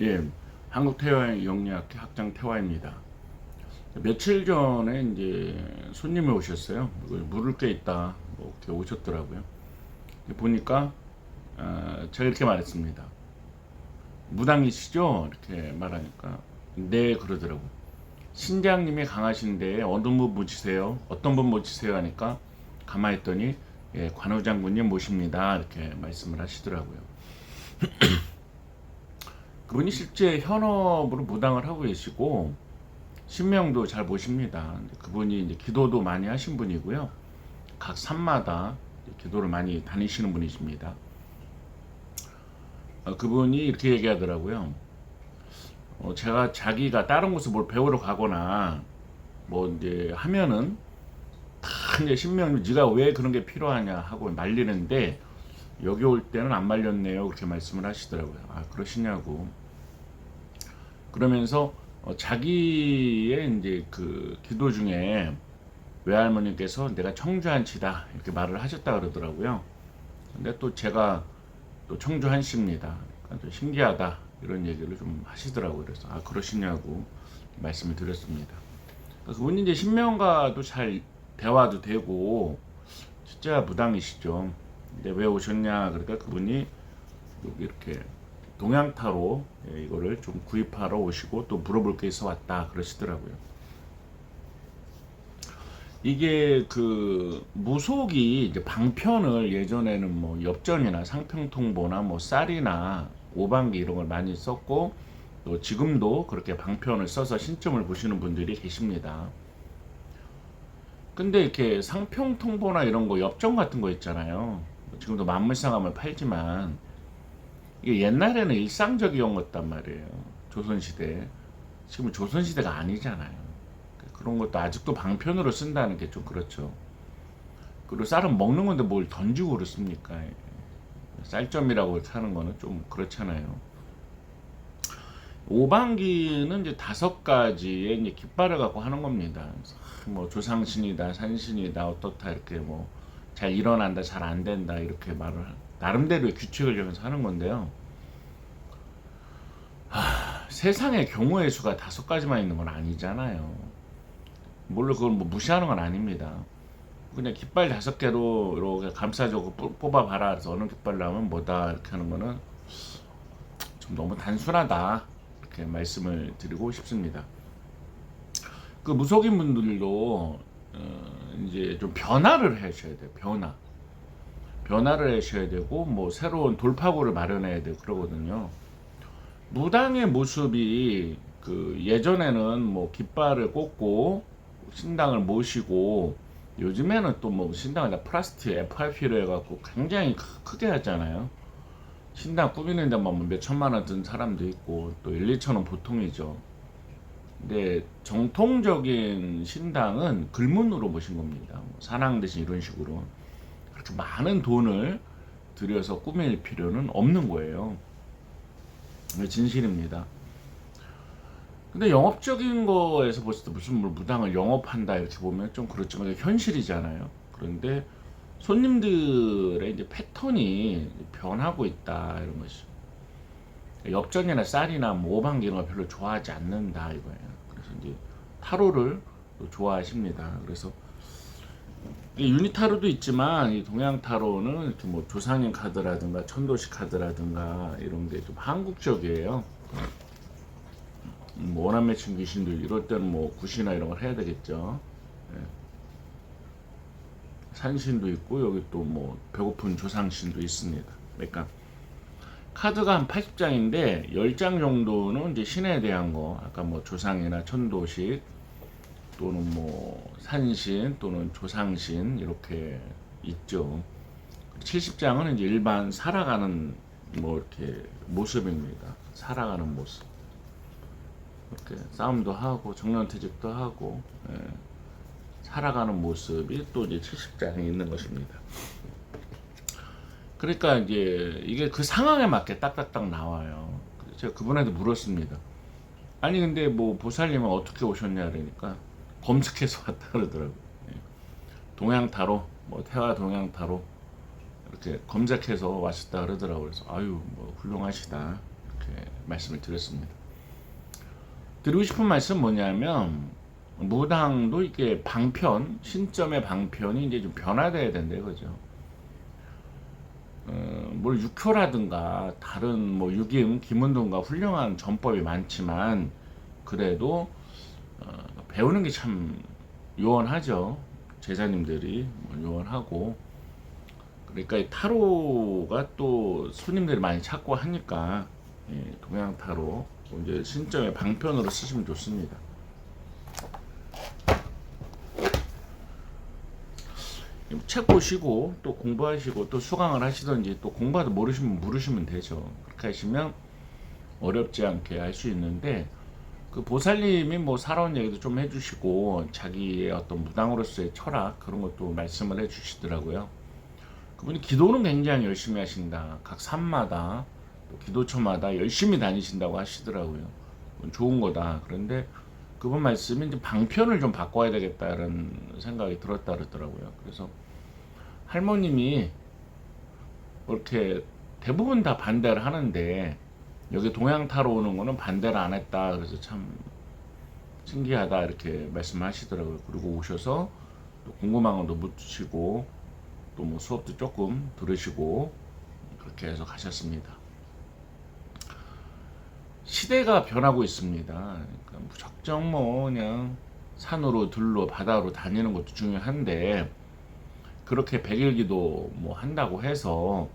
예, 한국태화영리학회 학장 태화입니다. 며칠 전에 이제 손님이 오셨어요. 물을 게 있다, 뭐 이렇게 오셨더라고요. 보니까 제가 이렇게 말했습니다. 무당이시죠? 이렇게 말하니까 네 그러더라고요. 신장님이 강하신데 어느 분 모시세요? 어떤 분 모시세요? 하니까 가만히 있더니 예, 관우장군님 모십니다. 이렇게 말씀을 하시더라고요. 그분이 실제 현업으로 무당을 하고 계시고 신명도 잘 보십니다. 그분이 이제 기도도 많이 하신 분이고요. 각 산마다 기도를 많이 다니시는 분이십니다. 그분이 이렇게 얘기하더라고요. 제가 자기가 다른 곳에 뭘 배우러 가거나 뭐 이제 하면은 다 이제 신명님 네가 왜 그런 게 필요하냐 하고 말리는데 여기 올 때는 안 말렸네요. 그렇게 말씀을 하시더라고요. 아 그러시냐고. 그러면서 자기의 이제 그 기도 중에 외할머니께서 내가 청주한치다 이렇게 말을 하셨다 그러더라고요. 근데 또 제가 또 청주한씨입니다. 그러니까 좀 신기하다 이런 얘기를 좀 하시더라고요. 그래서 아 그러시냐고 말씀을 드렸습니다. 그분이 이제 신명과도 잘 대화도 되고 진짜 무당이시죠. 근데 왜 오셨냐 그러니까 그분이 여기 이렇게 동양타로 이거를 좀 구입하러 오시고 또 물어볼 게 있어 왔다 그러시더라고요. 이게 그 무속이 이제 방편을 예전에는 뭐 엽전이나 상평통보나 뭐 쌀이나 오방기 이런 걸 많이 썼고 또 지금도 그렇게 방편을 써서 신점을 보시는 분들이 계십니다. 근데 이렇게 상평통보나 이런 거 엽전 같은 거 있잖아요. 지금도 만물상함을 팔지만 이게 옛날에는 일상적이었단 말이에요. 조선시대. 지금은 조선시대가 아니잖아요. 그런 것도 아직도 방편으로 쓴다는 게 좀 그렇죠. 그리고 쌀은 먹는 건데 뭘 던지고 그렇습니까? 쌀점이라고 사는 거는 좀 그렇잖아요. 오방기는 이제 5가지의 이제 깃발을 갖고 하는 겁니다. 뭐 조상신이다, 산신이다, 어떻다 이렇게 뭐 잘 일어난다, 잘 안 된다 이렇게 말을 나름대로의 규칙을 정해서 하는 건데요. 세상에 경우의 수가 5가지만 있는 건 아니잖아요. 물론 그걸 뭐 무시하는 건 아닙니다. 그냥 깃발 5개로 이렇게 감싸주고 뽑아봐라. 그래서 어느 깃발 나오면 뭐다 이렇게 하는 거는 좀 너무 단순하다 이렇게 말씀을 드리고 싶습니다. 그 무속인 분들도 이제 좀 변화를 하셔야 돼요. 변화를 하셔야 되고 뭐 새로운 돌파구를 마련해야 되고 그러거든요. 무당의 모습이 그 예전에는 뭐 깃발을 꽂고 신당을 모시고 요즘에는 또 뭐 신당을 다 플라스틱 FRP로 해갖고 굉장히 크게 하잖아요. 신당 꾸미는 데만 뭐 몇 천만 원 든 사람도 있고 또 1, 2천 원 보통이죠. 근데 정통적인 신당은 글문으로 모신 겁니다. 뭐 사랑 대신 이런 식으로 그렇게 많은 돈을 들여서 꾸밀 필요는 없는 거예요. 진실입니다. 근데 영업적인 거에서 봤을 때 무슨 뭐 무당을 영업한다 이렇게 보면 좀 그렇지만 현실이잖아요. 그런데 손님들의 이제 패턴이 변하고 있다 이런 것이. 엽전이나 쌀이나 뭐 오방기 이런 걸 별로 좋아하지 않는다 이거예요. 그래서 이제 타로를 또 좋아하십니다. 그래서 유니 타로도 있지만 이 동양 타로는 이렇게 뭐 조상인 카드라든가 천도식 카드라든가 이런 게 좀 한국적이에요. 뭐 원한 맺힌 귀신도 이럴 때는 뭐 굿이나 이런 걸 해야 되겠죠. 예. 산신도 있고 여기 또 뭐 배고픈 조상신도 있습니다. 그러니까 카드가 한 80장인데 10장 정도는 이제 신에 대한 거 아까 뭐 조상이나 천도식 또는 뭐 산신 또는 조상신 이렇게 있죠. 70장은 이제 일반 살아가는 뭐 이렇게 모습입니다. 살아가는 모습. 이렇게 싸움도 하고 정년퇴직도 하고 예, 살아가는 모습이 또 이제 70장에 있는 것입니다. 그러니까 이제 이게 그 상황에 맞게 딱딱딱 나와요. 제가 그분한테 물었습니다. 아니 근데 뭐 보살님은 어떻게 오셨냐 그러니까 검색해서 왔다 그러더라고요. 예. 동양타로 뭐 태화 동양타로 이렇게 검색해서 왔었다 그러더라고요. 그래서 아유 뭐 훌륭하시다 이렇게 말씀을 드렸습니다. 드리고 싶은 말씀 뭐냐면 무당도 이게 방편, 신점의 방편이 이제 좀 변화돼야 된다 이거죠. 뭘 육효라든가 다른 뭐 유기음, 기문등과 훌륭한 전법이 많지만 그래도 배우는 게 참 요원하죠. 제자님들이 요원하고 그러니까 이 타로가 또 손님들이 많이 찾고 하니까 동양 타로 이제 신점의 방편으로 쓰시면 좋습니다. 책 보시고 또 공부하시고 또 수강을 하시든지 또 공부하다 모르시면 물으시면 되죠. 그렇게 하시면 어렵지 않게 할 수 있는데 그 보살님이 뭐 살아온 얘기도 좀 해주시고 자기의 어떤 무당으로서의 철학 그런 것도 말씀을 해주시더라고요. 그분이 기도는 굉장히 열심히 하신다. 각 산마다 또 기도처마다 열심히 다니신다고 하시더라고요. 좋은 거다. 그런데 그분 말씀이 이제 방편을 좀 바꿔야 되겠다는 생각이 들었다 그러더라고요. 그래서 할머님이 이렇게 대부분 다 반대를 하는데 여기 동양 타로 오는 거는 반대를 안 했다. 그래서 참 신기하다 이렇게 말씀하시더라고요. 그리고 오셔서 또 궁금한 것도 묻히고 또 뭐 수업도 조금 들으시고 그렇게 해서 가셨습니다. 시대가 변하고 있습니다. 그러니까 무작정 뭐 그냥 산으로 들로 바다로 다니는 것도 중요한데 그렇게 백일기도 뭐 한다고 해서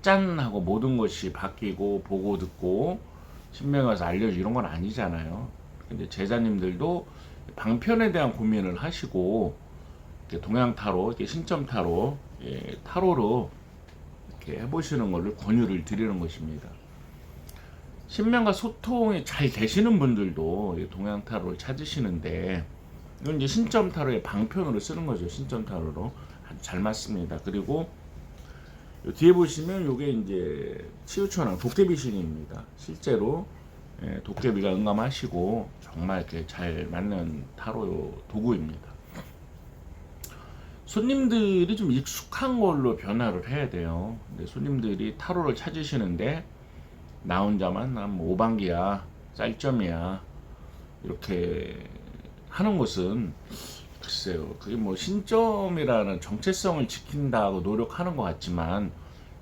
짠 하고 모든 것이 바뀌고 보고 듣고 신명에 와서 알려주 이런 건 아니잖아요. 근데 제자님들도 방편에 대한 고민을 하시고 이렇게 동양 타로, 이렇게 신점 타로, 타로로 이렇게 해보시는 것을 권유를 드리는 것입니다. 신명과 소통이 잘 되시는 분들도 동양 타로를 찾으시는데 이건 이제 신점 타로의 방편으로 쓰는 거죠. 신점 타로로 아주 잘 맞습니다. 그리고 뒤에 보시면 이게 이제 치유천왕 도깨비신입니다. 실제로 도깨비가 응감하시고 정말 이렇게 잘 맞는 타로 도구입니다. 손님들이 좀 익숙한 걸로 변화를 해야 돼요. 근데 손님들이 타로를 찾으시는데 나 혼자만 난 뭐 오방기야, 쌀점이야 이렇게 하는 것은 글쎄요. 그게 뭐 신점이라는 정체성을 지킨다고 노력하는 것 같지만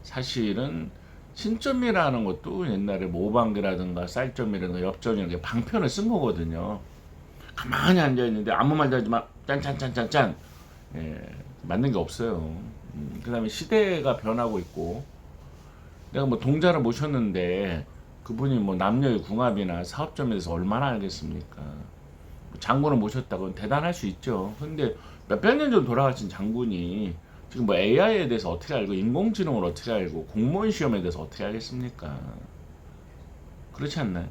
사실은 신점이라는 것도 옛날에 뭐 오방기라든가 쌀점이라든가 엽전이라든가 방편을 쓴 거거든요. 가만히 앉아 있는데 아무 말도 하지 마. 짠짠짠짠짠. 맞는 게 없어요. 그다음에 시대가 변하고 있고 내가 뭐 동자를 모셨는데 그분이 뭐 남녀의 궁합이나 사업점에 대해서 얼마나 알겠습니까? 장군을 모셨다고 대단할 수 있죠. 근데 몇백 년 전 돌아가신 장군이 지금 뭐 AI에 대해서 어떻게 알고 인공지능을 어떻게 알고 공무원 시험에 대해서 어떻게 알겠습니까? 그렇지 않나요?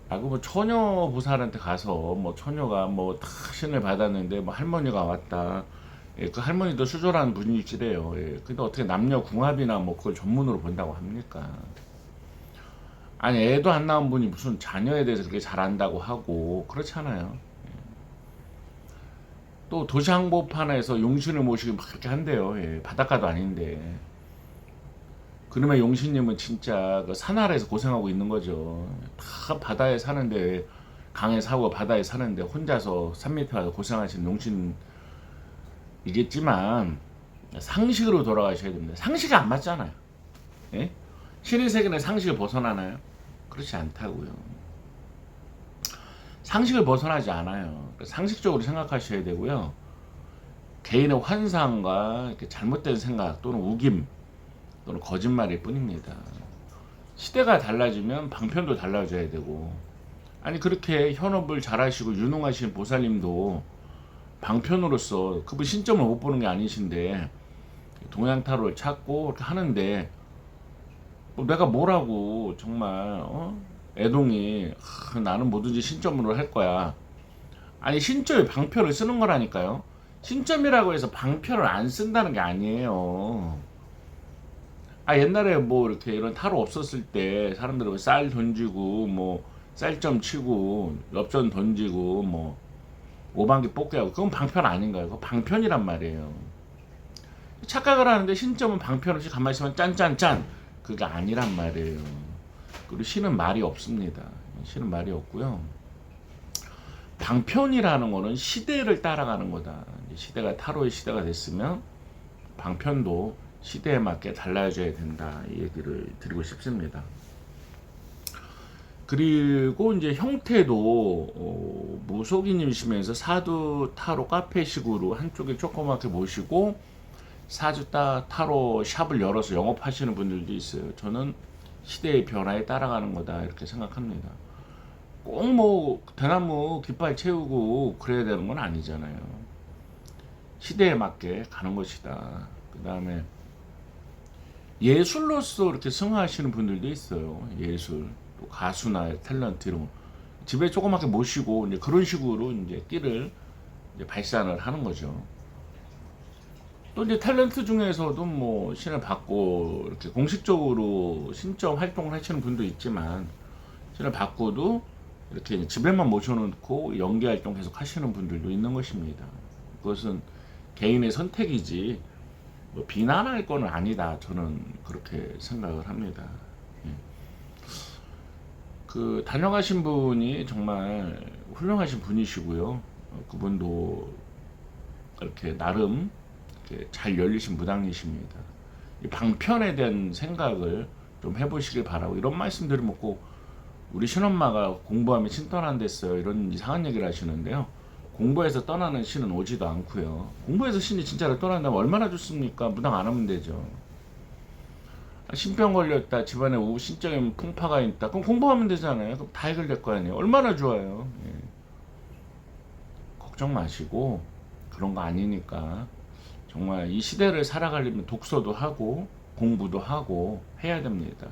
뭐 처녀 보살한테 가서 뭐 처녀가 뭐 다 신을 받았는데 뭐 할머니가 왔다. 그 할머니도 수조라는 분이시래요. 근데 어떻게 남녀 궁합이나 뭐 그걸 전문으로 본다고 합니까? 아니 애도 안 낳은 분이 무슨 자녀에 대해서 그렇게 잘 안다고 하고 그렇잖아요. 또 도시 한복판에서 용신을 모시고 막 그렇게 한대요. 바닷가도 아닌데. 그놈의 용신님은 진짜 그 산 아래에서 고생하고 있는 거죠. 다 바다에 사는데 강에 사고 바다에 사는데 혼자서 산 밑에 와서 고생하시는 용신이겠지만 상식으로 돌아가셔야 됩니다. 상식이 안 맞잖아요. 예? 신의 세계는 상식을 벗어나나요? 그렇지 않다고요. 상식을 벗어나지 않아요. 상식적으로 생각하셔야 되고요. 개인의 환상과 이렇게 잘못된 생각 또는 우김 또는 거짓말일 뿐입니다. 시대가 달라지면 방편도 달라져야 되고 아니 그렇게 현업을 잘하시고 유능하신 보살님도 방편으로서 그분 신점을 못 보는 게 아니신데 동양 타로를 찾고 이렇게 하는데 내가 뭐라고 정말 애동이 나는 뭐든지 신점으로 할 거야. 아니 신점에 방편을 쓰는 거라니까요. 신점이라고 해서 방편을 안 쓴다는 게 아니에요. 옛날에 뭐 이렇게 이런 타로 없었을 때 사람들은 쌀 던지고 뭐 쌀점 치고 엽전 던지고 뭐 오방기 뽑기 하고 그건 방편 아닌가요? 그거 방편이란 말이에요. 착각을 하는데 신점은 방편 없이 가만히 있으면 짠짠짠 그게 아니란 말이에요. 그리고 신은 말이 없습니다. 신은 말이 없고요. 방편이라는 거는 시대를 따라가는 거다. 시대가 타로의 시대가 됐으면 방편도 시대에 맞게 달라져야 된다. 이 얘기를 드리고 싶습니다. 그리고 이제 형태도 무속인이시면서 사두 타로 카페식으로 한쪽에 조그맣게 모시고 사주 타로 샵을 열어서 영업하시는 분들도 있어요. 저는 시대의 변화에 따라가는 거다 이렇게 생각합니다. 꼭 뭐 대나무 깃발 채우고 그래야 되는 건 아니잖아요. 시대에 맞게 가는 것이다. 그 다음에 예술로서 이렇게 승화하시는 분들도 있어요. 예술, 또 가수나 탤런트 이런 거. 집에 조그맣게 모시고 이제 그런 식으로 이제 끼를 이제 발산을 하는 거죠. 또 이제 탤런트 중에서도 뭐 신을 받고 이렇게 공식적으로 신점 활동을 하시는 분도 있지만 신을 받고도 이렇게 집에만 모셔놓고 연기 활동 계속 하시는 분들도 있는 것입니다. 그것은 개인의 선택이지 뭐 비난할 건 아니다. 저는 그렇게 생각을 합니다. 예. 그 다녀가신 분이 정말 훌륭하신 분이시고요. 그분도 이렇게 나름 이렇게 잘 열리신 무당이십니다. 이 방편에 대한 생각을 좀 해보시길 바라고 이런 말씀드리면 꼭 우리 신엄마가 공부하면 신 떠난댔어요. 이런 이상한 얘기를 하시는데요. 공부해서 떠나는 신은 오지도 않고요. 공부해서 신이 진짜로 떠난다면 얼마나 좋습니까? 무당 안 하면 되죠. 신병 걸렸다. 집안에 신적인 풍파가 있다. 그럼 공부하면 되잖아요. 그럼 다 해결될 거 아니에요. 얼마나 좋아요. 예. 걱정 마시고 그런 거 아니니까 정말 이 시대를 살아가려면 독서도 하고 공부도 하고 해야 됩니다.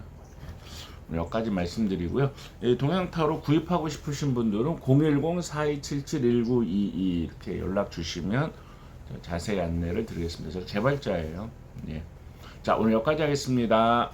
여기까지 말씀드리고요. 동양타로 구입하고 싶으신 분들은 010-4277-1922 이렇게 연락 주시면 자세히 안내를 드리겠습니다. 제가 개발자예요. 예. 자, 오늘 여기까지 하겠습니다.